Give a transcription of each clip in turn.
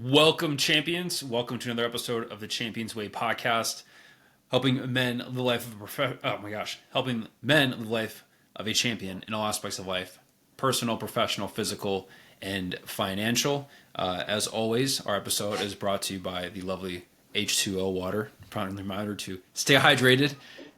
Welcome, champions. Welcome to another episode of the Champions Way podcast, helping men live the life of helping men live the life of a champion in all aspects of life: personal, professional, physical, and financial. As always, our episode is brought to you by the lovely H2O water. Friendly reminder to stay hydrated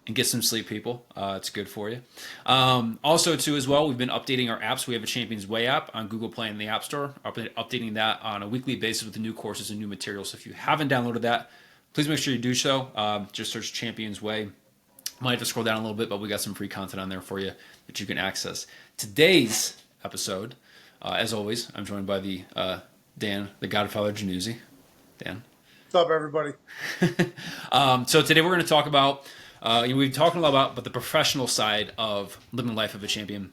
and get some sleep, people. It's good for you. Also, too, as well, we've been updating our apps. We have a Champions Way app on Google Play and the App Store. Updating that on a weekly basis with the new courses and new materials. So if you haven't downloaded that, please make sure you do so. Just search Champions Way. Might have to scroll down a little bit, but we got some free content on there for you that you can access. Today's episode, as always, I'm joined by the Dan, the Godfather Januzzi. Dan. What's up, everybody? So today we're going to talk about we've been talking a lot about the professional side of living the life of a champion.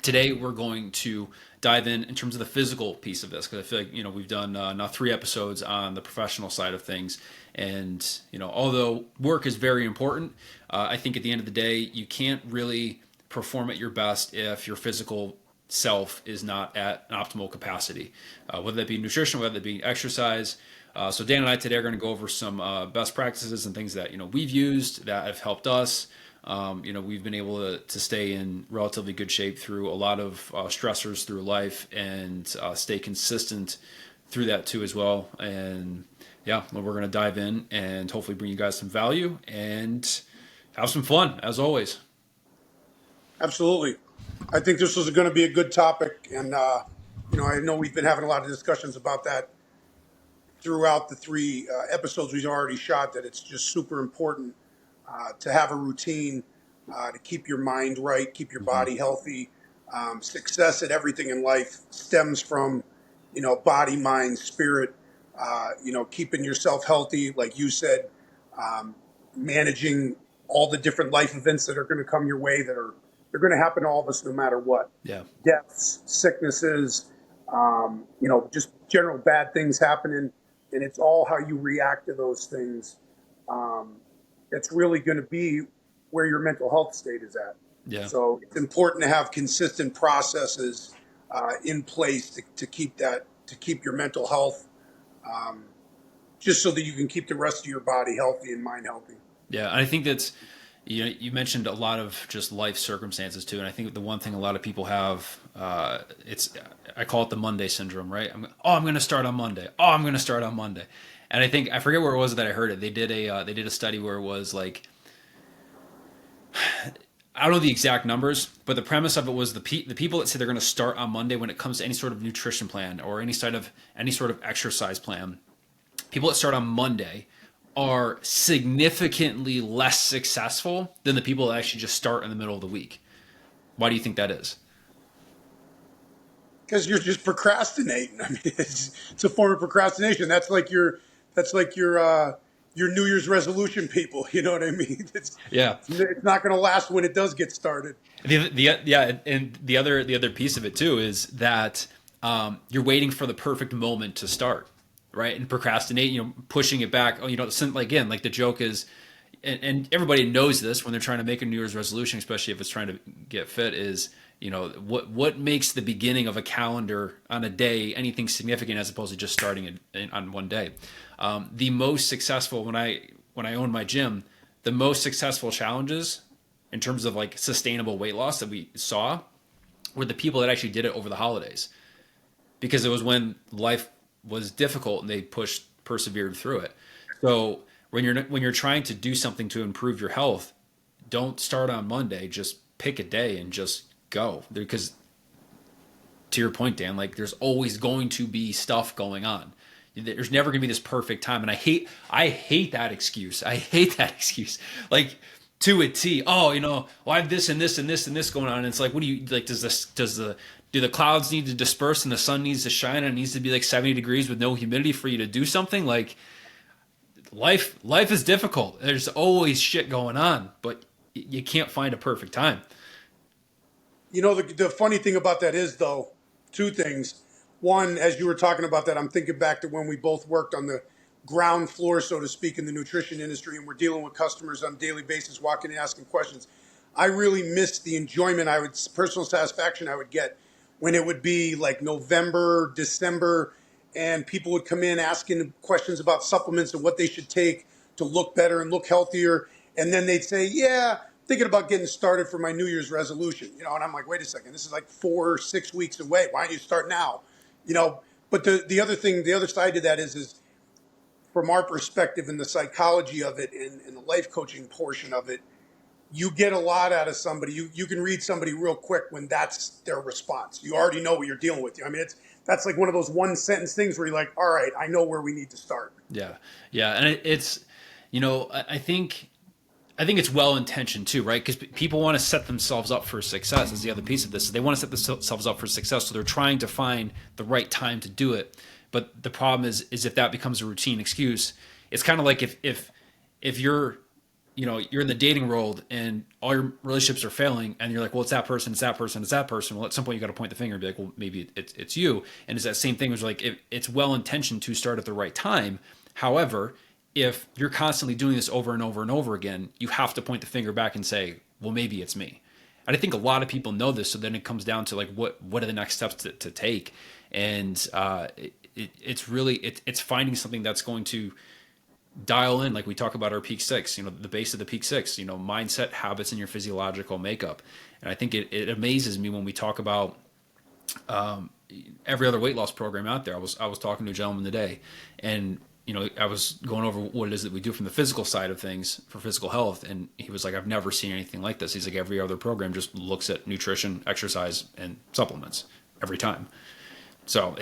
Today we're going to dive in terms of the physical piece of this, because I feel like we've done now 3 episodes on the professional side of things, and although work is very important, I think at the end of the day you can't really perform at your best if your physical self is not at an optimal capacity, whether that be nutrition, whether that be exercise. So Dan and I today are going to go over some best practices and things that we've used that have helped us. We've been able to stay in relatively good shape through a lot of stressors through life, and stay consistent through that too as well. And yeah, we're going to dive in and hopefully bring you guys some value and have some fun as always. Absolutely. I think this was going to be a good topic, and I know we've been having a lot of discussions about that throughout the 3 episodes we've already shot. That it's just super important to have a routine to keep your mind right, keep your body healthy. Success at everything in life stems from body, mind, spirit. Keeping yourself healthy, like you said, managing all the different life events that are going to come your way, they're going to happen to all of us no matter what. Yeah. Deaths, sicknesses, just general bad things happening, and it's all how you react to those things. It's really going to be where your mental health state is at. Yeah. So it's important to have consistent processes in place to keep your mental health, just so that you can keep the rest of your body healthy and mind healthy. Yeah, and I think that's, you mentioned a lot of just life circumstances too, and I think the one thing a lot of people have, I call it the Monday syndrome, right? I'm going to start on Monday. Oh, I'm going to start on Monday, and I forget where it was that I heard it. They did a study where it was like, I don't know the exact numbers, but the premise of it was the people that say they're going to start on Monday when it comes to any sort of nutrition plan or any sort of exercise plan. People that start on Monday are significantly less successful than the people that actually just start in the middle of the week. Why do you think that is? Because you're just procrastinating. I mean, it's a form of procrastination. That's like your New Year's resolution, people. You know what I mean? It's not going to last when it does get started. And the other piece of it too is that you're waiting for the perfect moment to start. Right, and procrastinate, pushing it back. Like the joke is, and everybody knows this when they're trying to make a New Year's resolution, especially if it's trying to get fit, is what makes the beginning of a calendar on a day anything significant as opposed to just starting it on one day. The most successful when I owned my gym, the most successful challenges in terms of like sustainable weight loss that we saw were the people that actually did it over the holidays, because it was when life was difficult and they persevered through it. So when you're trying to do something to improve your health, don't start on Monday. Just pick a day and just go. Because to your point, Dan, like there's always going to be stuff going on. There's never going to be this perfect time, and I hate that excuse. I hate that excuse. Like to a T. Oh, well, I have this and this and this and this going on. And it's like, what do you like? Do the clouds need to disperse and the sun needs to shine and it needs to be like 70 degrees with no humidity for you to do something? Like life is difficult. There's always shit going on, but you can't find a perfect time. The funny thing about that is, though, 2 things. One, as you were talking about that, I'm thinking back to when we both worked on the ground floor, so to speak, in the nutrition industry, and we're dealing with customers on a daily basis, walking and asking questions. I really missed the enjoyment personal satisfaction I would get when it would be like November, December, and people would come in asking questions about supplements and what they should take to look better and look healthier. And then they'd say, yeah, thinking about getting started for my New Year's resolution, and I'm like, wait a second, this is like 4 or 6 weeks away. Why don't you start now? But the other thing, the other side to that is from our perspective and the psychology of it and the life coaching portion of it, you get a lot out of somebody. You can read somebody real quick when that's their response. You already know what you're dealing with. I mean, that's like one of those one sentence things where you're like, all right, I know where we need to start. Yeah. Yeah. And it's, I think it's well intentioned too, right? Because people want to set themselves up for success. Is the other piece of this. They want to set themselves up for success, so they're trying to find the right time to do it. But the problem is if that becomes a routine excuse, it's kind of like if you're you're in the dating world and all your relationships are failing, and you're like, well, it's that person, it's that person, it's that person. Well, at some point you got to point the finger and be like, well, maybe it's you. And it's that same thing. It's like it's well intentioned to start at the right time. However, if you're constantly doing this over and over and over again, you have to point the finger back and say, well, maybe it's me. And I think a lot of people know this. So then it comes down to like, what are the next steps to take? And it's really, it's finding something that's going to dial in, like we talk about our peak six, the base of the peak six, mindset, habits, and your physiological makeup. And I think it amazes me when we talk about every other weight loss program out there. I was talking to a gentleman today, and I was going over what it is that we do from the physical side of things for physical health. And he was like, I've never seen anything like this. He's like, every other program just looks at nutrition, exercise, and supplements every time. So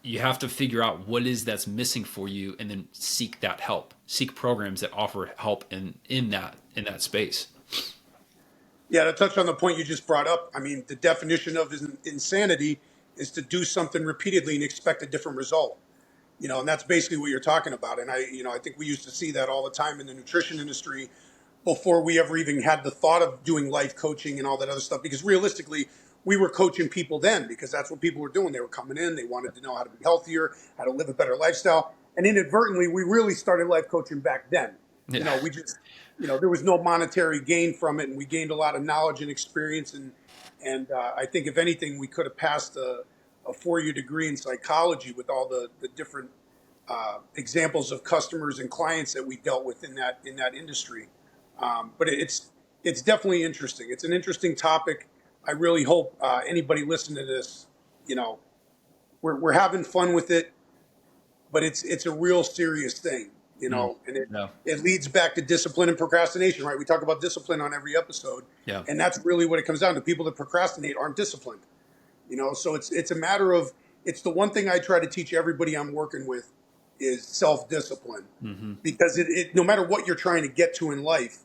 you have to figure out what is that's missing for you, and then seek that help. Seek programs that offer help in that space. Yeah, to touch on the point you just brought up, I mean, the definition of insanity is to do something repeatedly and expect a different result. And that's basically what you're talking about. And I think we used to see that all the time in the nutrition industry before we ever even had the thought of doing life coaching and all that other stuff. Because realistically, we were coaching people then because that's what people were doing. They were coming in, they wanted to know how to be healthier, how to live a better lifestyle. And inadvertently, we really started life coaching back then. Yeah. We just, there was no monetary gain from it, and we gained a lot of knowledge and experience. And I think if anything, we could have passed a 4-year degree in psychology with all the different examples of customers and clients that we dealt with in that industry. But it's definitely interesting. It's an interesting topic. I really hope anybody listening to this, we're having fun with it, but it's a real serious thing, and it leads back to discipline and procrastination, right? We talk about discipline on every episode, and that's really what it comes down to. People that procrastinate aren't disciplined, so it's a matter of, it's the one thing I try to teach everybody I'm working with is self-discipline, because it no matter what you're trying to get to in life,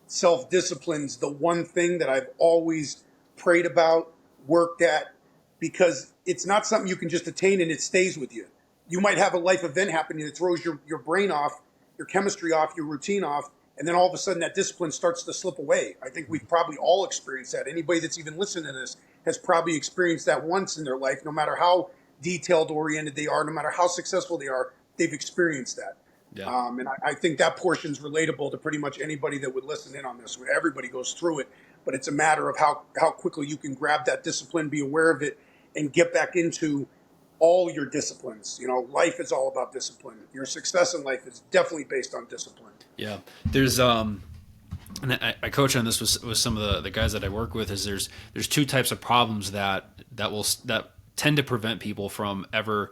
self-discipline's the one thing that I've always prayed about, worked at, because it's not something you can just attain and it stays with you. You might have a life event happening that throws your brain off, your chemistry off, your routine off, and then all of a sudden that discipline starts to slip away. I think we've probably all experienced that. Anybody that's even listening to this has probably experienced that once in their life. No matter how detailed oriented they are, no matter how successful they are, they've experienced that. Yeah. And I think that portion's relatable to pretty much anybody that would listen in on this. Everybody goes through it, but it's a matter of how quickly you can grab that discipline, be aware of it, and get back into all your disciplines. Life is all about discipline. Your success in life is definitely based on discipline. Yeah. There's and I coach on this with some of the guys that I work with. Is there's two types of problems that tend to prevent people from ever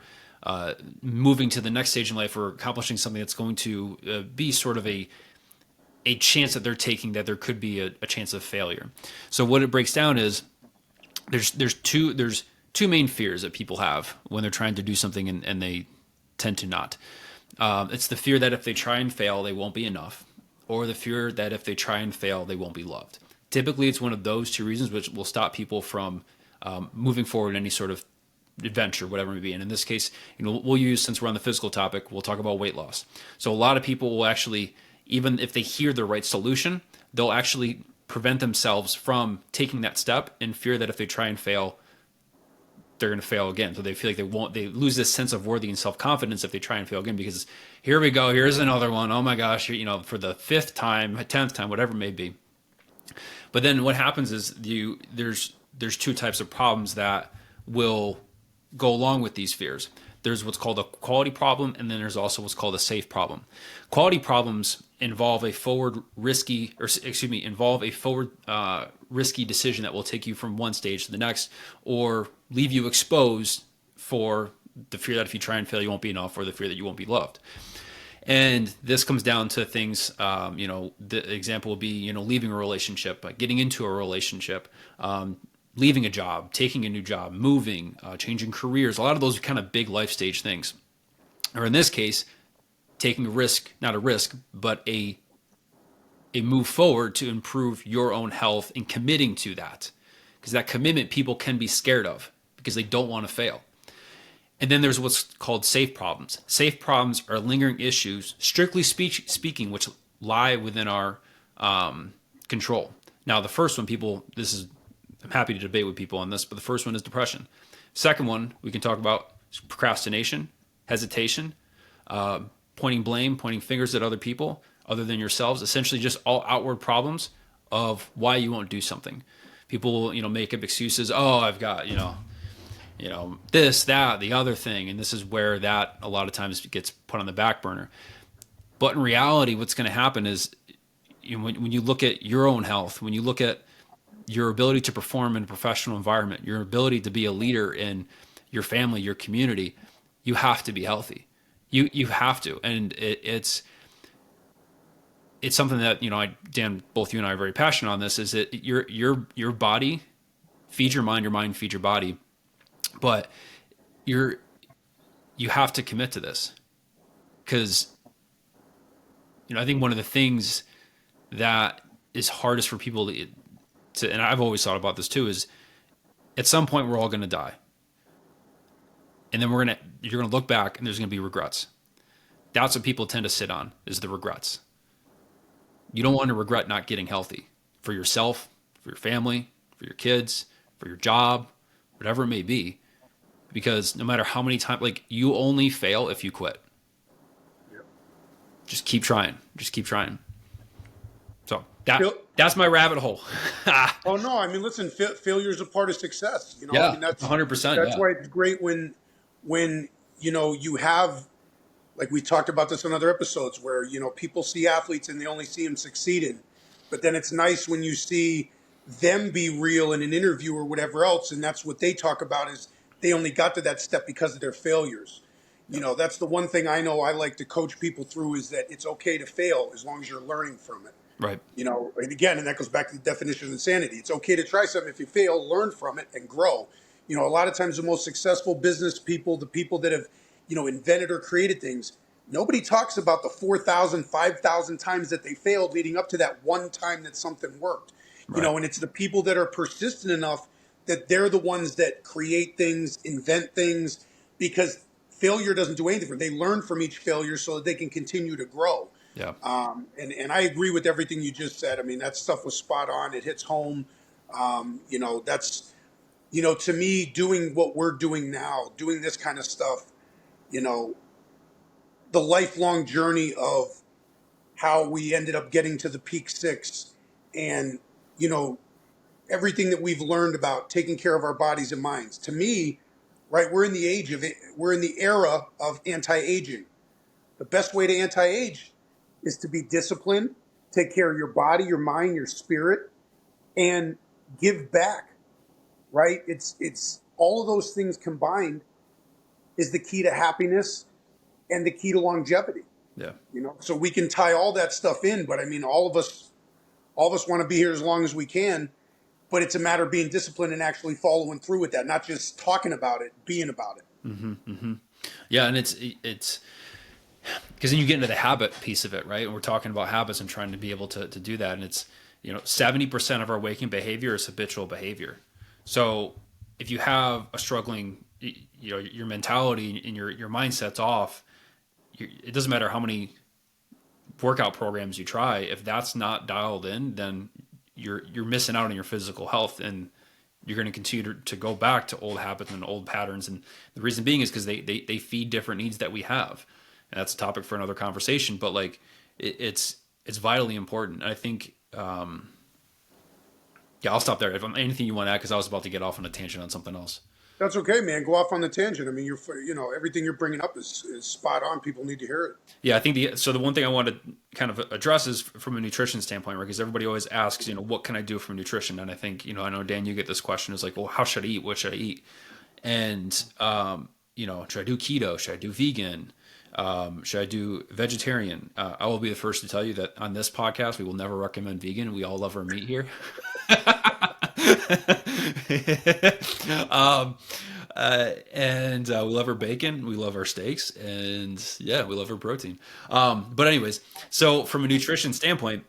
moving to the next stage in life or accomplishing something that's going to be sort of a chance that they're taking, that there could be a chance of failure. So what it breaks down is there's two main fears that people have when they're trying to do something and they tend to not. It's the fear that if they try and fail, they won't be enough, or the fear that if they try and fail, they won't be loved. Typically, it's one of those two reasons which will stop people from moving forward in any sort of adventure, whatever it may be. And in this case, we'll use, since we're on the physical topic, we'll talk about weight loss. So a lot of people will actually, even if they hear the right solution, they'll actually prevent themselves from taking that step in fear that if they try and fail, they're going to fail again. So they feel like they lose this sense of worthy and self-confidence if they try and fail again, because here we go, here's another one. Oh my gosh, for the 5th time, 10th time, whatever it may be. But then what happens is there's two types of problems that will go along with these fears. There's what's called a quality problem, and then there's also what's called a safe problem. Quality problems involve a forward risky, or excuse me, involve a forward risky decision that will take you from one stage to the next, or leave you exposed for the fear that if you try and fail, you won't be enough, or the fear that you won't be loved. And this comes down to things, the example would be, leaving a relationship, getting into a relationship, leaving a job, taking a new job, moving, changing careers, a lot of those kind of big life stage things. Or in this case, taking a risk, not a risk, but a move forward to improve your own health and committing to that. Because that commitment people can be scared of because they don't want to fail. And then there's what's called safe problems. Safe problems are lingering issues, strictly speaking, which lie within our control. Now, the first one, I'm happy to debate with people on this, but the first one is depression. Second one, we can talk about procrastination, hesitation, pointing blame, pointing fingers at other people other than yourselves, essentially just all outward problems of why you won't do something. People, make up excuses. Oh, I've got, this, that, the other thing. And this is where that a lot of times gets put on the back burner. But in reality, what's going to happen is when you look at your own health, when you look at your ability to perform in a professional environment, your ability to be a leader in your family, your community, you have to be healthy. You have to. And it's something that, Dan, both you and I are very passionate on this, is that your body feeds your mind feeds your body. But you have to commit to this, because I think one of the things that is hardest for people to, and I've always thought about this too, is at some point we're all going to die, and then you're going to look back and there's going to be regrets. That's what people tend to sit on, is the regrets. You don't want to regret not getting healthy for yourself, for your family, for your kids, for your job, whatever it may be. Because no matter how many times, you only fail if you quit. Yep. Just keep trying. So that's my rabbit hole. Oh no, I mean, listen, failure is a part of success. Yeah, I mean, that's 100%. That's why it's great when you have, like we talked about this on other episodes, where people see athletes and they only see them succeeding, but then it's nice when you see them be real in an interview or whatever else, and that's what they talk about is they only got to that step because of their failures. That's the one thing I know I like to coach people through, is that it's okay to fail as long as you're learning from it. Right. And again, and that goes back to the definition of insanity. It's okay to try something. If you fail, learn from it and grow. A lot of times the most successful business people, the people that have, invented or created things, nobody talks about the 4,000, 5,000 times that they failed leading up to that one time that something worked. Right. And it's the people that are persistent enough that they're the ones that create things, invent things, because failure doesn't do anything for them. They learn from each failure so that they can continue to grow. Yeah. And I agree with everything you just said. I mean, that stuff was spot on. It hits home. That's, to me, doing what we're doing now, doing this kind of stuff, the lifelong journey of how we ended up getting to the Peak Six, and, everything that we've learned about taking care of our bodies and minds. To me, right, we're in the era of anti-aging. The best way to anti-age is to be disciplined, take care of your body, your mind, your spirit, and give back, right? It's all of those things combined is the key to happiness and the key to longevity. Yeah. So we can tie all that stuff in, but I mean, all of us want to be here as long as we can, but it's a matter of being disciplined and actually following through with that, not just talking about it, being about it. Mm-hmm, mm-hmm. Yeah. And it's because then you get into the habit piece of it, right? And we're talking about habits and trying to be able to do that. And it's, 70% of our waking behavior is habitual behavior. So if you have a struggling, your mentality and your mindset's off, it doesn't matter how many workout programs you try. If that's not dialed in, then you're missing out on your physical health, and you're going to continue to go back to old habits and old patterns. And the reason being is because they feed different needs that we have. And that's a topic for another conversation, but it's vitally important. And I think, I'll stop there. If anything you want to add, because I was about to get off on a tangent on something else. That's okay, man. Go off on the tangent. I mean, everything you're bringing up is spot on. People need to hear it. Yeah, I think the one thing I want to kind of address is from a nutrition standpoint, right? Because everybody always asks, what can I do from nutrition? And I think, I know Dan, you get this question is like, well, how should I eat? What should I eat? And should I do keto? Should I do vegan? Should I do vegetarian? I will be the first to tell you that on this podcast, we will never recommend vegan. We all love our meat here. um, and we love our bacon, we love our steaks, and yeah, we love our protein. But anyways, so from a nutrition standpoint,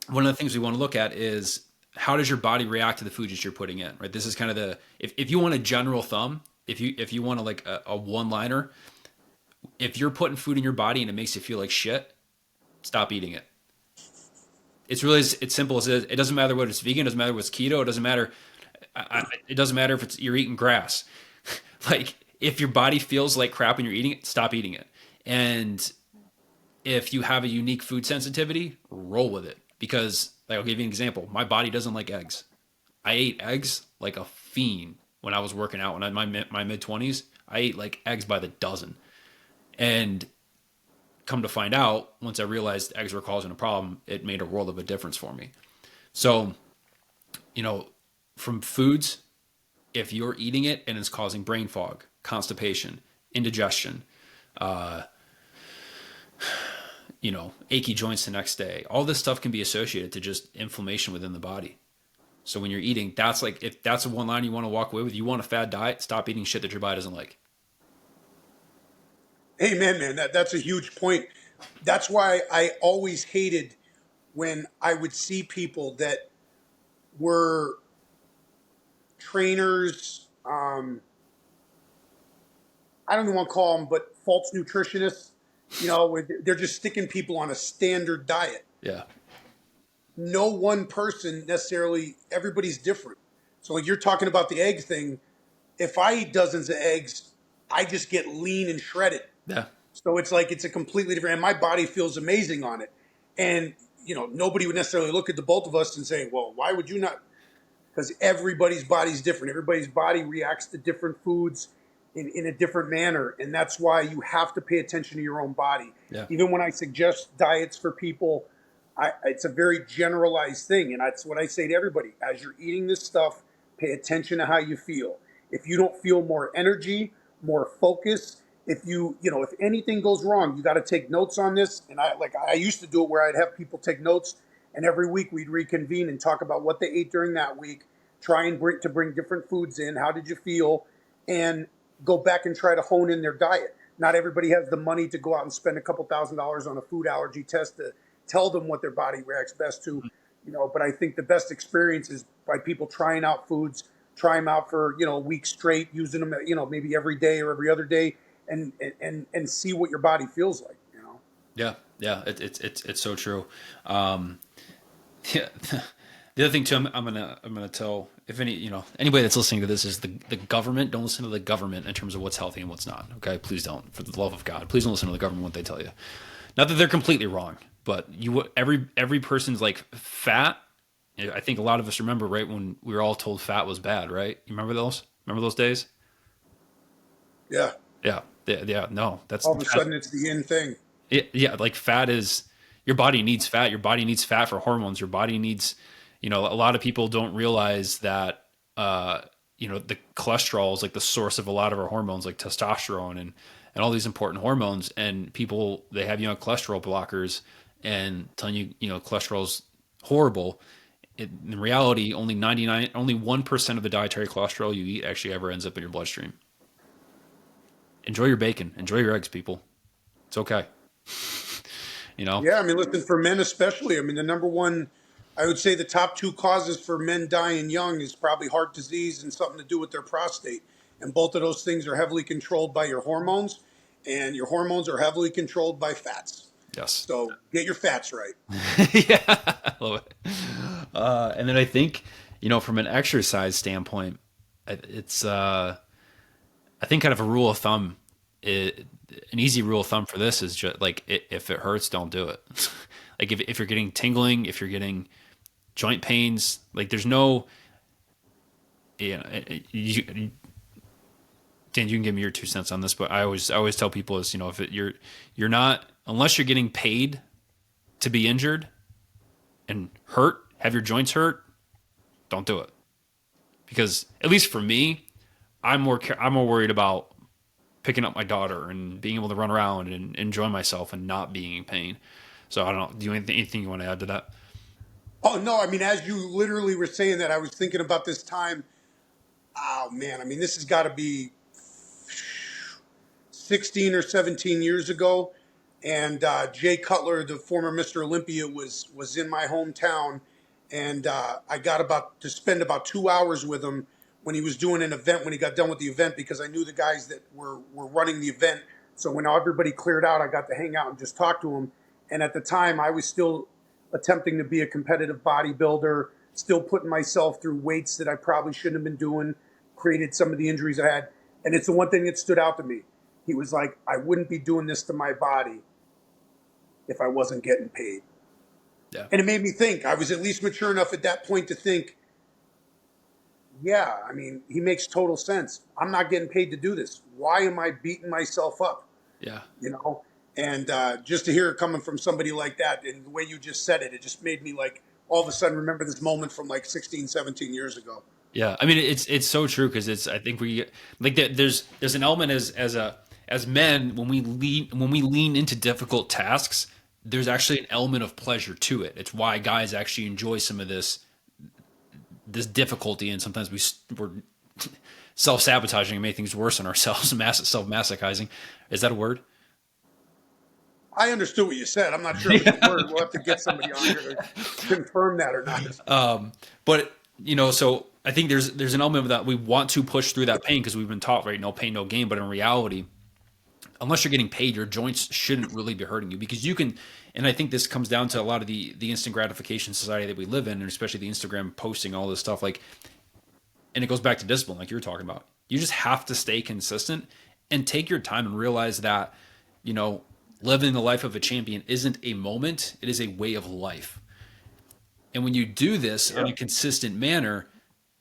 one of the things we want to look at is how does your body react to the foods that you're putting in, right? This is kind of if you want a general thumb, if you want to like a one liner, if you're putting food in your body and it makes you feel like shit, stop eating it. It's really it's simple as it doesn't matter whether it's vegan, it doesn't matter what's keto, it doesn't matter. It doesn't matter if you're eating grass. Like if your body feels like crap when you're eating it, stop eating it. And if you have a unique food sensitivity, roll with it. Because like, I'll give you an example. My body doesn't like eggs. I ate eggs like a fiend when I was working out. When I was in my mid-20s, I ate like eggs by the dozen. And come to find out, once I realized eggs were causing a problem, it made a world of a difference for me. So, from foods, if you're eating it and it's causing brain fog, constipation, indigestion, achy joints the next day, all this stuff can be associated to just inflammation within the body. So when you're eating, that's like, if that's a one line you want to walk away with, you want a fad diet, stop eating shit that your body doesn't like. Amen, man. That's a huge point. That's why I always hated when I would see people that were trainers. I don't even want to call them, but false nutritionists. Where they're just sticking people on a standard diet. Yeah. No one person necessarily. Everybody's different. So like you're talking about the egg thing. If I eat dozens of eggs, I just get lean and shredded. Yeah. So it's like it's a completely different, and my body feels amazing on it. And nobody would necessarily look at the both of us and say, "Well, why would you not?" Because everybody's body's different. Everybody's body reacts to different foods in a different manner, and that's why you have to pay attention to your own body. Yeah. Even when I suggest diets for people, it's a very generalized thing, and that's what I say to everybody: as you're eating this stuff, pay attention to how you feel. If you don't feel more energy, more focus, if anything goes wrong, you got to take notes on this. And I used to do it where I'd have people take notes, and every week we'd reconvene and talk about what they ate during that week, try and bring different foods in. How did you feel? And go back and try to hone in their diet. Not everybody has the money to go out and spend a couple $1,000s on a food allergy test to tell them what their body reacts best to, but I think the best experience is by people trying out foods, try them out for, a week straight, using them, maybe every day or every other day, and see what your body feels like. Yeah. Yeah. It's so true. Yeah. The other thing too, I'm gonna tell if anybody that's listening to this is the government. Don't listen to the government in terms of what's healthy and what's not. Okay, please don't. For the love of God, please don't listen to the government what they tell you. Not that they're completely wrong, but every person's like fat. I think a lot of us remember right when we were all told fat was bad. Right? You remember those? Remember those days? Yeah. Yeah. Yeah. No, that's all of a sudden it's the in thing. Yeah, like fat is your body needs fat. Your body needs fat for hormones. Your body needs. A lot of people don't realize that, the cholesterol is like the source of a lot of our hormones, like testosterone and all these important hormones. And people, they have you on cholesterol blockers and telling you, cholesterol's horrible. In reality, only 1% of the dietary cholesterol you eat actually ever ends up in your bloodstream. Enjoy your bacon. Enjoy your eggs, people. It's okay. Yeah, I mean, listen, for men especially, I mean, the number one, I would say the top two causes for men dying young is probably heart disease and something to do with their prostate. And both of those things are heavily controlled by your hormones, and your hormones are heavily controlled by fats. Yes. So get your fats right. Yeah, I love it. And then I think, from an exercise standpoint, it's, I think kind of a rule of thumb, an easy rule of thumb for this is just like, if it hurts, don't do it. Like if you're getting tingling, if you're getting joint pains, like there's no, Dan, you can give me your 2 cents on this, but I always tell people is, if you're not, unless you're getting paid to be injured and hurt, have your joints hurt, don't do it. Because at least for me, I'm more worried about picking up my daughter and being able to run around and enjoy myself and not being in pain. So I don't know. Do you have anything you want to add to that? Oh no, I mean, as you literally were saying that, I was thinking about this time. Oh man, I mean, this has got to be 16 or 17 years ago, and Jay Cutler, the former Mr. Olympia, was in my hometown, and I got about to spend about 2 hours with him when he was doing an event. When he got done with the event, because I knew the guys that were running the event. So when everybody cleared out, I got to hang out and just talk to him. And at the time, I was still attempting to be a competitive bodybuilder, still putting myself through weights that I probably shouldn't have been doing, created some of the injuries I had. And it's the one thing that stood out to me. He was like, I wouldn't be doing this to my body if I wasn't getting paid. Yeah. And it made me think. I was at least mature enough at that point to think, yeah, I mean, he makes total sense. I'm not getting paid to do this. Why am I beating myself up? Yeah. You know? And just to hear it coming from somebody like that, and the way you just said it, it just made me like all of a sudden remember this moment from like 16, 17 years ago. Yeah. I mean, it's so true because I think we like that. There's an element as men when we lean into difficult tasks. There's actually an element of pleasure to it. It's why guys actually enjoy some of this difficulty, and sometimes we're self-sabotaging and make things worse on ourselves. Self-masochizing. Is that a word? I understood what you said. I'm not sure if it's a word. We'll have to get somebody on here to confirm that or not. But so I think there's an element of that we want to push through that pain because we've been taught, right? No pain, no gain. But in reality, unless you're getting paid, your joints shouldn't really be hurting you because you can. And I think this comes down to a lot of the instant gratification society that we live in, and especially the Instagram posting, all this stuff. Like, and it goes back to discipline, like you were talking about. You just have to stay consistent and take your time and realize that, living the life of a champion isn't a moment; it is a way of life. And when you do this in a consistent manner,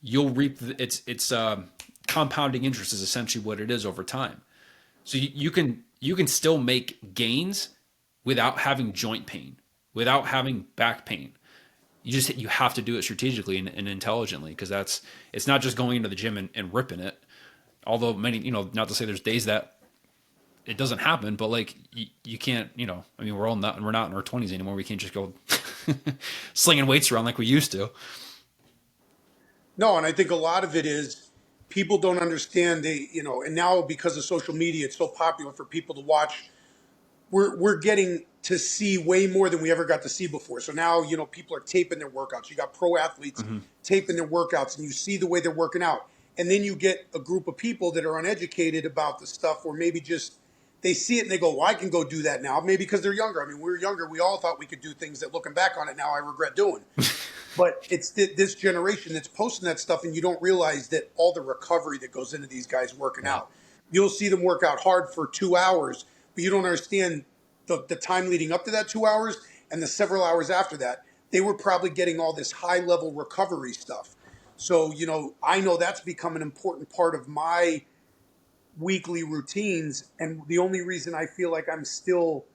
you'll reap it's compounding interest is essentially what it is over time. So you can still make gains without having joint pain, without having back pain. You have to do it strategically and intelligently because it's not just going into the gym and ripping it. Although many, not to say there's days that it doesn't happen, but like you can't, I mean, we're not in our 20s anymore. We can't just go slinging weights around like we used to. No, and I think a lot of it is people don't understand and now because of social media, it's so popular for people to watch. We're getting to see way more than we ever got to see before. So now, people are taping their workouts. You got pro athletes taping their workouts, and you see the way they're working out. And then you get a group of people that are uneducated about the stuff, or maybe just they see it and they go, well, I can go do that now. Maybe because they're younger. I mean, when we were younger, we all thought we could do things that looking back on it now I regret doing. But it's this generation that's posting that stuff, and you don't realize that all the recovery that goes into these guys working out. You'll see them work out hard for 2 hours, but you don't understand the time leading up to that 2 hours and the several hours after that. They were probably getting all this high-level recovery stuff. So, I know that's become an important part of my weekly routines. And the only reason I feel like I'm still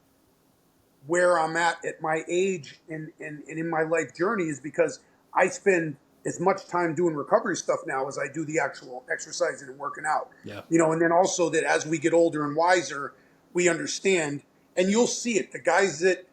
where I'm at my age and in my life journey is because I spend as much time doing recovery stuff now as I do the actual exercising and working out. Yeah. And then also that as we get older and wiser, we understand, and you'll see it. The guys that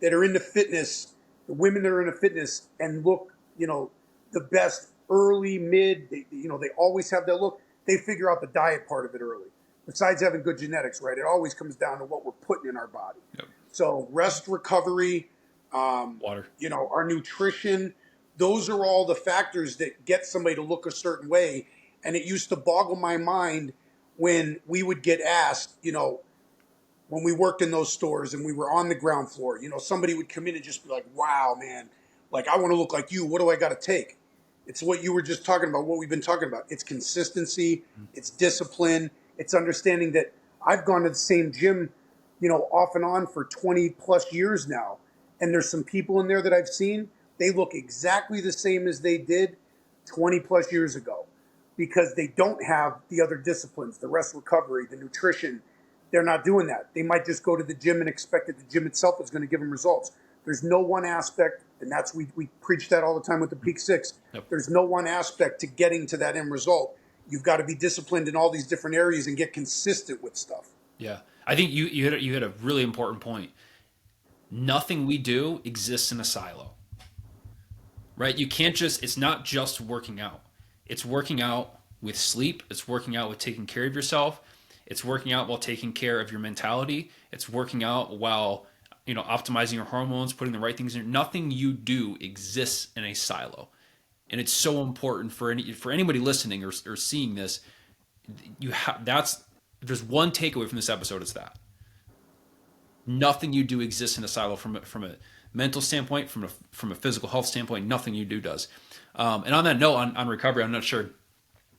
are into fitness, the women that are into fitness and look, the best early, mid, they always have that look. They figure out the diet part of it early. Besides having good genetics, right? It always comes down to what we're putting in our body. Yep. So rest, recovery, water, our nutrition, those are all the factors that get somebody to look a certain way. And it used to boggle my mind when we would get asked, when we worked in those stores and we were on the ground floor, somebody would come in and just be like, wow, man, like I want to look like you. What do I got to take? It's what you were just talking about, what we've been talking about. It's consistency, it's discipline, it's understanding that I've gone to the same gym, off and on for 20 plus years now. And there's some people in there that I've seen, they look exactly the same as they did 20 plus years ago. because they don't have the other disciplines, the rest recovery, the nutrition. They're not doing that. They might just go to the gym and expect that the gym itself is going to give them results. There's no one aspect, and that's we preach that all the time with the Peak Six. Yep. There's no one aspect to getting to that end result. You've got to be disciplined in all these different areas and get consistent with stuff. Yeah. I think you hit a really important point. Nothing we do exists in a silo. Right? You can't just it's not just working out. It's working out with sleep, it's working out with taking care of yourself, it's working out while taking care of your mentality, it's working out while optimizing your hormones, putting the right things in. Nothing you do exists in a silo. And it's so important for anybody listening or seeing this. There's one takeaway from this episode. It's that nothing you do exists in a silo from a mental standpoint, from a physical health standpoint. Nothing you do does. And on that note, on recovery, I'm not sure.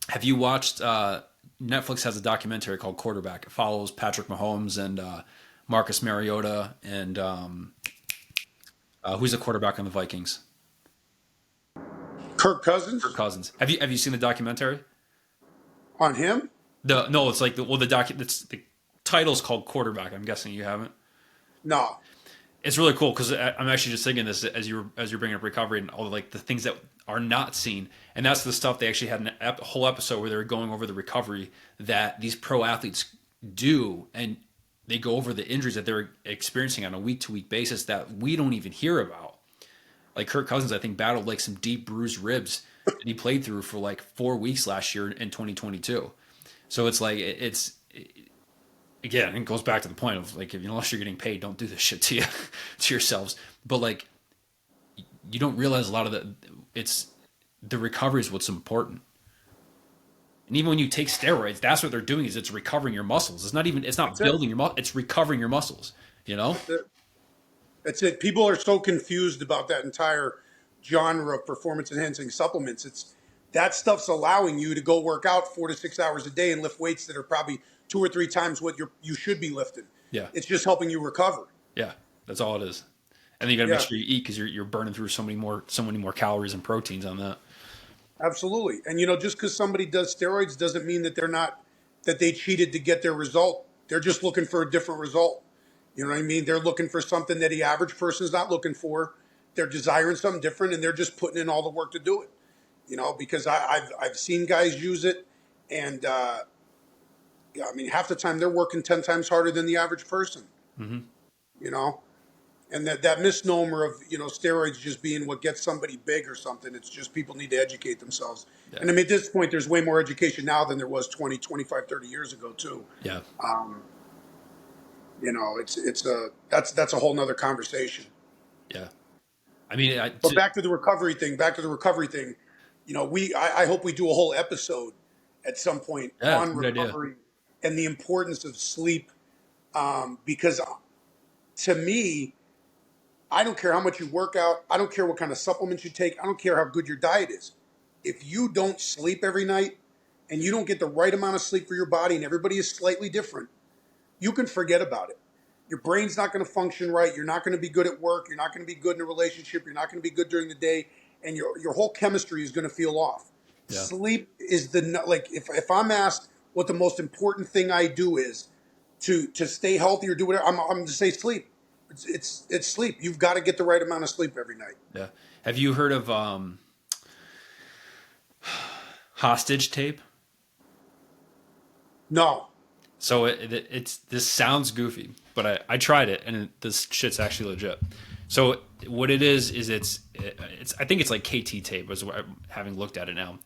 Have you watched? Netflix has a documentary called Quarterback. It follows Patrick Mahomes and Marcus Mariota and who's the quarterback on the Vikings? Kirk Cousins? Kirk Cousins. Have you seen the documentary? On him? No, it's like the title's called Quarterback. I'm guessing you haven't. No. It's really cool because I'm actually just thinking this as you're bringing up recovery and all the things that are not seen, and that's the stuff they actually had a whole episode where they were going over the recovery that these pro athletes do, and they go over the injuries that they're experiencing on a week-to-week basis that we don't even hear about. Like Kirk Cousins, I think battled some deep bruised ribs that he played through for 4 weeks last year in 2022. So it's again, it goes back to the point of unless you're getting paid, don't do this shit to yourselves. But you don't realize a lot of the recovery is what's important. And even when you take steroids, that's what they're doing is it's recovering your muscles. It's not building your muscles, it's recovering your muscles, That's it. People are so confused about that entire genre of performance enhancing supplements. That stuff's allowing you to go work out 4 to 6 hours a day and lift weights that are probably 2 or 3 times what you should be lifting. Yeah. It's just helping you recover. Yeah, that's all it is. And then you got to make sure you eat because you're burning through so many more calories and proteins on that. Absolutely. And just because somebody does steroids doesn't mean that they cheated to get their result. They're just looking for a different result. You know what I mean? They're looking for something that the average person is not looking for. They're desiring something different, and they're just putting in all the work to do it. Because I've seen guys use it, and half the time they're working 10 times harder than the average person. Mm-hmm. And that misnomer of steroids just being what gets somebody big or something. It's just people need to educate themselves. Yeah. And at this point, there's way more education now than there was 20, 25, 30 years ago too. Yeah. That's a whole nother conversation. Yeah. But back to the recovery thing. I hope we do a whole episode at some point on recovery and the importance of sleep. Because to me, I don't care how much you work out. I don't care what kind of supplements you take. I don't care how good your diet is. If you don't sleep every night and you don't get the right amount of sleep for your body, and everybody is slightly different, you can forget about it. Your brain's not going to function right. You're not going to be good at work. You're not going to be good in a relationship. You're not going to be good during the day. And your whole chemistry is going to feel off. Yeah. Sleep is if I'm asked what the most important thing I do is to stay healthy or do whatever, I'm going to say sleep. It's sleep. You've got to get the right amount of sleep every night. Yeah. Have you heard of hostage tape? No. So this sounds goofy, but I tried it and this shit's actually legit. So what it is it's I think it's like KT tape, is what I'm having looked at it now,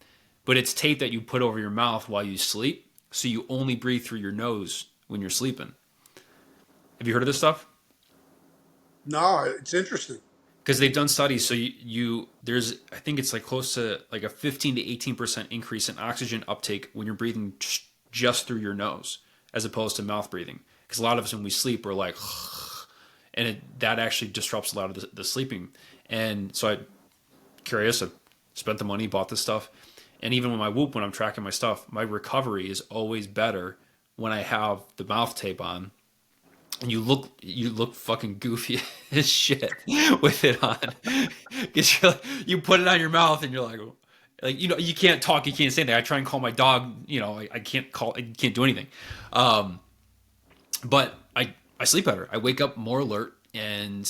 but it's tape that you put over your mouth while you sleep, so you only breathe through your nose when you're sleeping. Have you heard of this stuff? No, it's interesting. Because they've done studies, so there's I think it's close to a 15 to 18% increase in oxygen uptake when you're breathing just through your nose as opposed to mouth breathing. Because a lot of us when we sleep we're like, and that actually disrupts a lot of the sleeping. And so I'm curious. I spent the money, bought this stuff, and even when I'm tracking my stuff, my recovery is always better when I have the mouth tape on. And you look fucking goofy as shit with it on. Because you put it on your mouth and you're like, like, you can't talk, you can't say anything. I try and call my dog, I can't call, I can't do anything. But I sleep better. I wake up more alert, and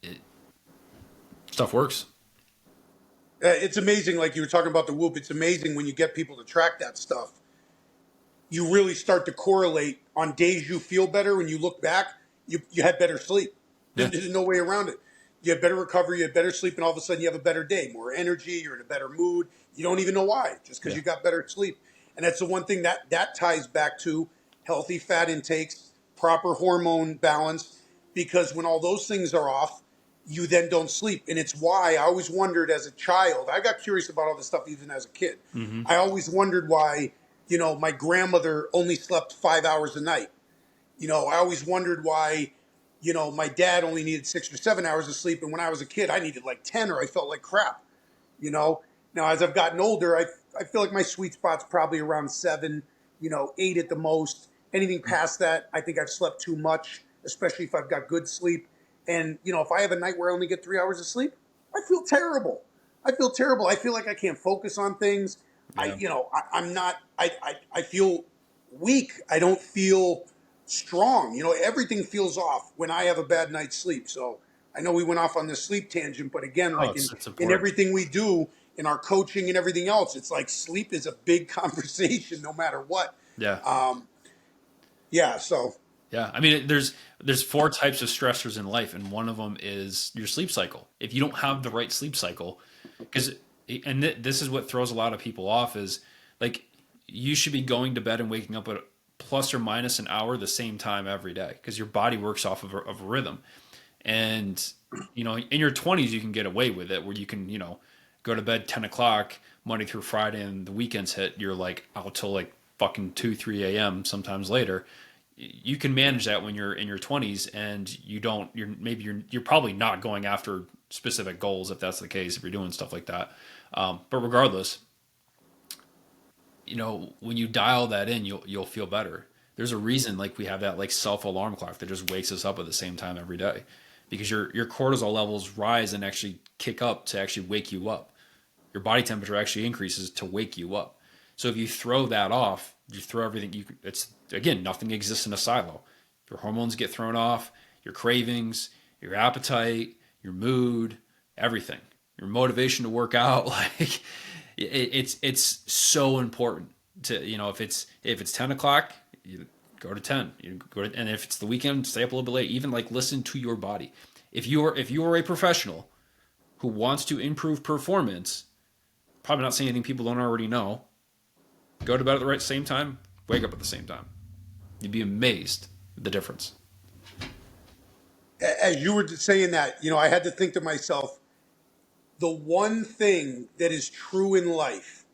it, stuff works. It's amazing, like you were talking about the Whoop. It's amazing when you get people to track that stuff. You really start to correlate on days you feel better. When you look back, you had better sleep. Yeah. There's no way around it. You had better recovery, you had better sleep, and all of a sudden you have a better day, more energy, you're in a better mood. You don't even know why, just because Yeah. you got better sleep. And that's the one thing that ties back to healthy fat intakes, proper hormone balance, because when all those things are off, you then don't sleep. And it's why I always wondered as a child, I got curious about all this stuff even as a kid. Hmm. I always wondered why, my grandmother only slept 5 hours a night. I always wondered why, my dad only needed 6 or 7 hours of sleep. And when I was a kid, I needed like 10 or I felt like crap. Now as I've gotten older, I feel like my sweet spot's probably around 7, 8 at the most. Anything past that, I think I've slept too much, especially if I've got good sleep. And, if I have a night where I only get 3 hours of sleep, I feel terrible. I feel terrible. I feel like I can't focus on things. Yeah. I'm not, I feel weak. I don't feel strong. Everything feels off when I have a bad night's sleep. So I know we went off on this sleep tangent, but again, Oh, like it's in important. everything we do, in our coaching and everything else, it's like sleep is a big conversation no matter what. Yeah. Yeah. So Yeah, I mean, there's four types of stressors in life, and one of them is your sleep cycle. If you don't have the right sleep cycle, because this is what throws a lot of people off is like you should be going to bed and waking up at plus or minus an hour the same time every day because your body works off of a rhythm. And in your 20s you can get away with it where you can go to bed 10 o'clock Monday through Friday, and the weekends hit, you're like out till like fucking 2-3 a.m. sometimes later. You can manage that when you're in your 20s, and you're probably not going after specific goals if that's the case, if you're doing stuff like that. But regardless, when you dial that in, you'll feel better. There's a reason like we have that like self alarm clock that just wakes us up at the same time every day, because your cortisol levels rise and actually kick up to actually wake you up. Your body temperature actually increases to wake you up. So if you throw that off, you throw everything. It's again, nothing exists in a silo. Your hormones get thrown off, your cravings, your appetite, your mood, everything, your motivation to work out. Like it's so important to if it's 10 o'clock, you go to 10. And if it's the weekend, stay up a little bit late. Even like listen to your body. If you're a professional who wants to improve performance, probably not saying anything people don't already know. Go to bed at the same time, wake up at the same time. You'd be amazed at the difference. as you were saying that, I had to think to myself, the one thing that is true in life,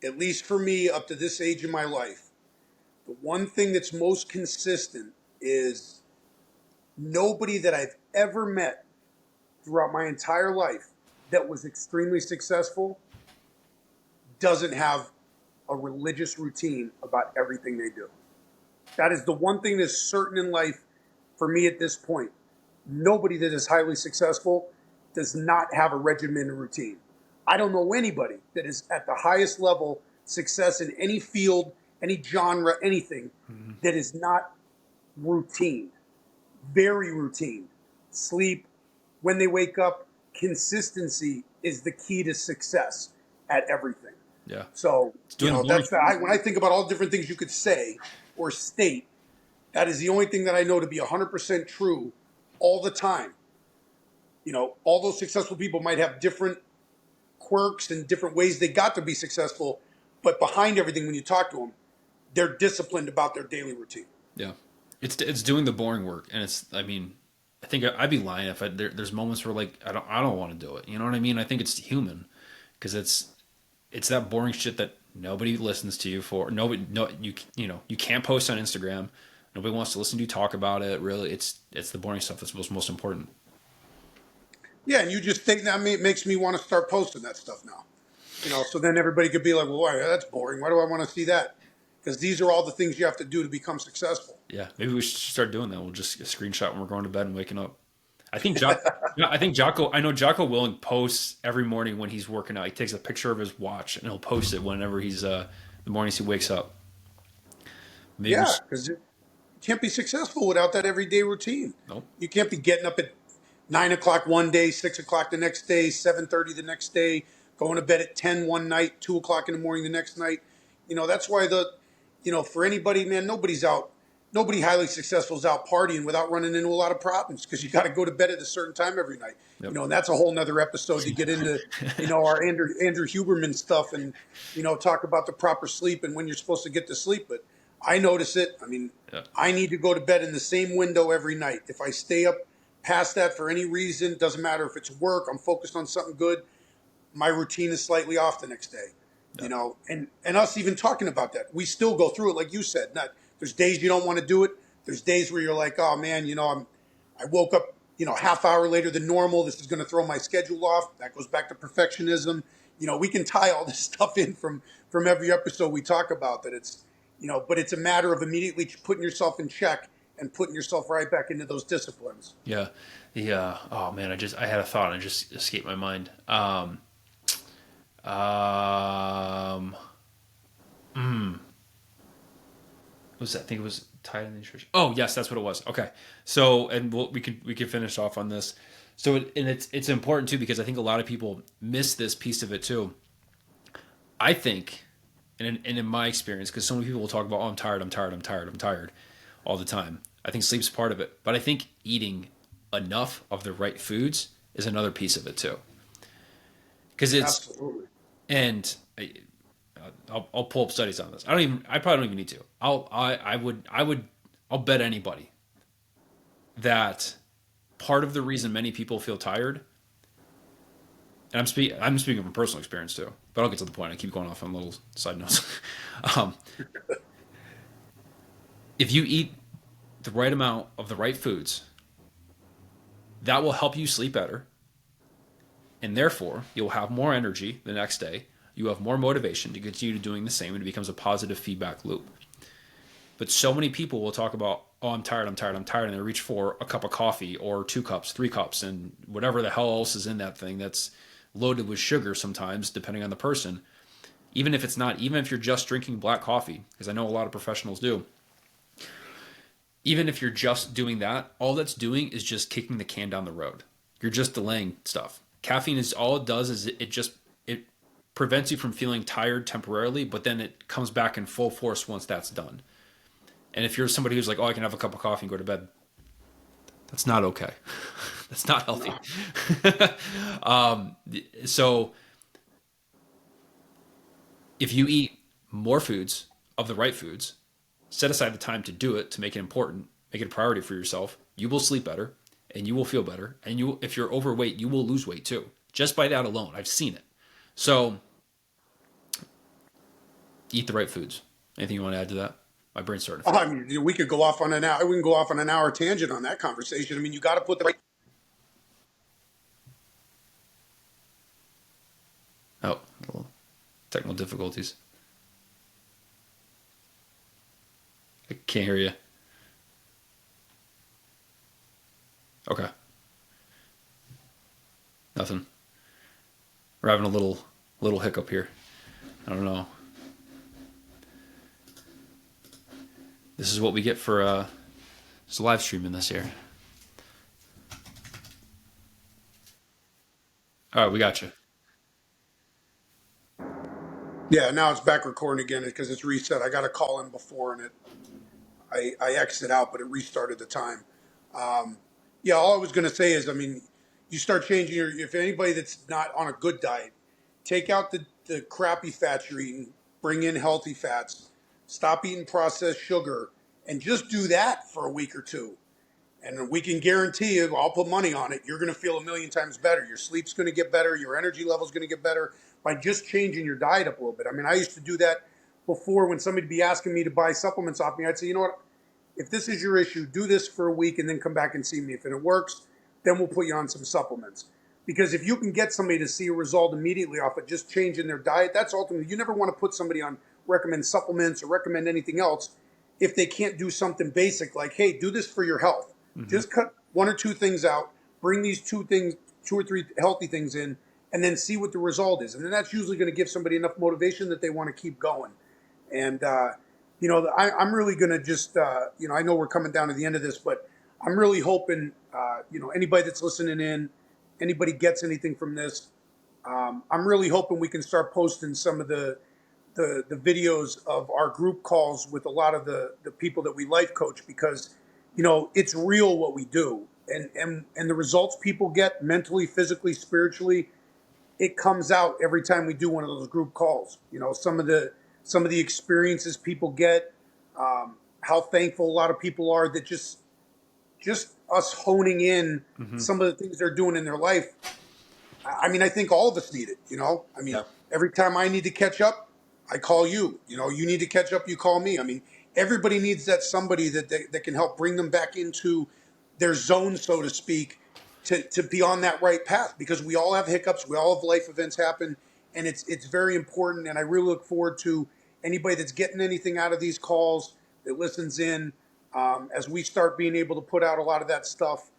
at least for me up to this age in my life, the one thing that's most consistent is nobody that I've ever met throughout my entire life that was extremely successful doesn't have a religious routine about everything they do. That is the one thing that's certain in life for me at this point. Nobody that is highly successful does not have a regimen and routine. I don't know anybody that is at the highest level success in any field, any genre, anything that is not routine, very routine. Sleep, when they wake up, consistency is the key to success at everything. Yeah. So, It's doing the boring. that's when I think about all the different things you could say or state, that is the only thing that I know to be 100% true all the time. All those successful people might have different quirks and different ways they got to be successful, but behind everything, when you talk to them, they're disciplined about their daily routine. Yeah. It's doing the boring work, and I mean, I think I'd be lying if there's moments where like I don't want to do it. You know what I mean? I think it's human because it's that boring shit that nobody listens to you for. Nobody, no, you can't post on Instagram. Nobody wants to listen to you talk about it. Really, it's the boring stuff that's most important. Yeah, and you just think that makes me want to start posting that stuff now. So then everybody could be like, well, why, that's boring. Why do I want to see that? Because these are all the things you have to do to become successful. Yeah, maybe we should start doing that. We'll just screenshot when we're going to bed and waking up. I think yeah, I think Jocko. I know Jocko Willing posts every morning when he's working out. He takes a picture of his watch and he'll post it whenever he's the mornings he wakes up. Maybe Yeah, because you can't be successful without that everyday routine. nope. You can't be getting up at 9 o'clock one day, 6 o'clock the next day, 7:30 the next day, going to bed at 10 one night, 2 o'clock in the morning the next night. That's why for anybody, man, nobody highly successful is out partying without running into a lot of problems because you got to go to bed at a certain time every night. Yep. And that's a whole nother episode to get into, our Andrew Huberman stuff and, talk about the proper sleep and when you're supposed to get to sleep. But I notice it. I mean, Yeah. I need to go to bed in the same window every night. If I stay up past that for any reason, doesn't matter if it's work, I'm focused on something good, my routine is slightly off the next day. And us even talking about that, we still go through it like you said. There's days you don't want to do it. There's days where you're like, oh man, I woke up, half hour later than normal. This is going to throw my schedule off. That goes back to perfectionism. We can tie all this stuff in from every episode we talk about that but it's a matter of immediately putting yourself in check and putting yourself right back into those disciplines. Yeah. Yeah. Oh man, I had a thought and it just escaped my mind. What was that? I think it was tied in the nutrition. Oh yes, that's what it was. Okay. So and we can finish off on this. So it's important too because I think a lot of people miss this piece of it too. I think, and in my experience, because so many people will talk about, oh, I'm tired, I'm tired, I'm tired, I'm tired, all the time. I think sleep's part of it, but I think eating enough of the right foods is another piece of it too. Because Absolutely. and I'll pull up studies on this. I probably don't even need to. I'll bet anybody that part of the reason many people feel tired, and I'm speaking from personal experience too, but I'll get to the point. I keep going off on little side notes. um, if you eat the right amount of the right foods, that will help you sleep better, and therefore you'll have more energy the next day. You have more motivation to continue doing the same, and it becomes a positive feedback loop. But so many people will talk about, oh, I'm tired, I'm tired, I'm tired, and they reach for a cup of coffee or 2 cups, 3 cups, and whatever the hell else is in that thing that's loaded with sugar sometimes, depending on the person. Even if you're just drinking black coffee, because I know a lot of professionals do, even if you're just doing that, all that's doing is just kicking the can down the road. You're just delaying stuff. Caffeine is all it does is it prevents you from feeling tired temporarily, but then it comes back in full force once that's done. And if you're somebody who's like, oh, I can have a cup of coffee and go to bed, that's not okay. That's not healthy. So if you eat more foods of the right foods, set aside the time to do it, to make it important, make it a priority for yourself, you will sleep better and you will feel better. And if you're overweight, you will lose weight too. Just by that alone. I've seen it. So eat the right foods. Anything you want to add to that? My brain's starting to I mean, we could go off on an hour. We can go off on an hour tangent on that conversation. I mean, you got to put the right. Oh, little technical difficulties. I can't hear you. Okay. Nothing. We're having a little hiccup here. I don't know. This is what we get for just live streaming this year. All right, we got you. Yeah, now it's back recording again because it's reset. I got a call in before and I exited out, but it restarted the time. Yeah, all I was going to say is, I mean, you start changing if anybody that's not on a good diet, take out the crappy fats you're eating, bring in healthy fats, stop eating processed sugar, and just do that for a week or two. And we can guarantee you, I'll put money on it, you're going to feel a million times better. Your sleep's going to get better. Your energy level's going to get better by just changing your diet up a little bit. I mean, I used to do that before when somebody'd be asking me to buy supplements off me. I'd say, you know what? If this is your issue, do this for a week and then come back and see me. If it works, then we'll put you on some supplements. Because if you can get somebody to see a result immediately off of just changing their diet, that's ultimately, you never want to put somebody on, recommend supplements or recommend anything else if they can't do something basic like, hey, do this for your health. Mm-hmm. Just cut one or two things out, bring these two or three healthy things in, and then see what the result is. And then that's usually going to give somebody enough motivation that they want to keep going. And, I'm really going to just, I know we're coming down to the end of this, but I'm really hoping, anybody that's listening in, anybody gets anything from this, I'm really hoping we can start posting some of the videos of our group calls with a lot of the people that we life coach, because, it's real what we do. And the results people get mentally, physically, spiritually, it comes out every time we do one of those group calls. Some of the experiences people get, how thankful a lot of people are that just us honing in some of the things they're doing in their life. I mean, I think all of us need it. Yeah. Every time I need to catch up, I call you. You need to catch up, you call me. I mean, everybody needs that somebody that can help bring them back into their zone, so to speak, to be on that right path, because we all have hiccups, we all have life events happen, and it's very important. And I really look forward to anybody that's getting anything out of these calls, that listens in, as we start being able to put out a lot of that stuff.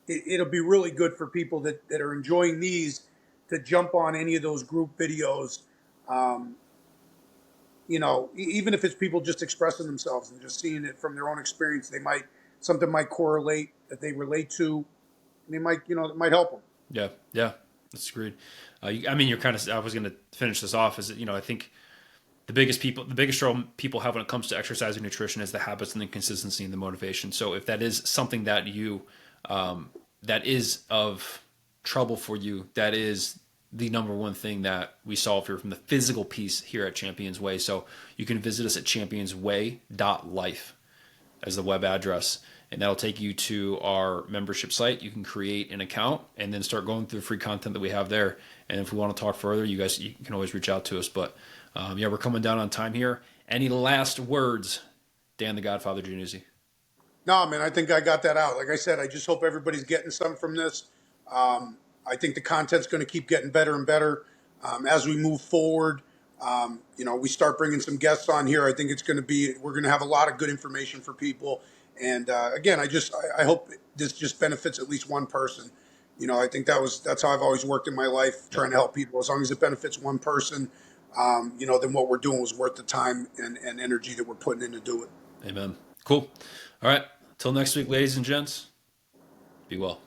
It'll be really good for people that are enjoying these to jump on any of those group videos. Even if it's people just expressing themselves and just seeing it from their own experience, something might correlate that they relate to, and it might help them. Yeah. Yeah. That's agreed. You're kind of, I was going to finish this off is that, I think the biggest trouble people have when it comes to exercise and nutrition is the habits and the consistency and the motivation. So if that is something that that is of trouble for you, that is the number one thing that we solve here from the physical piece here at Champions Way. So you can visit us at championsway.life as the web address, and that'll take you to our membership site. You can create an account and then start going through the free content that we have there. And if we want to talk further, you can always reach out to us. But we're coming down on time here. Any last words, Dan the Godfather Januzzi? No, man, I think I got that out. Like I said, I just hope everybody's getting something from this. I think the content's going to keep getting better and better as we move forward. We start bringing some guests on here. I think we're going to have a lot of good information for people. And again, I hope this just benefits at least one person. I think that's how I've always worked in my life, trying to help people. As long as it benefits one person, then what we're doing was worth the time and energy that we're putting in to do it. Amen. Cool. All right. Till next week, ladies and gents, be well.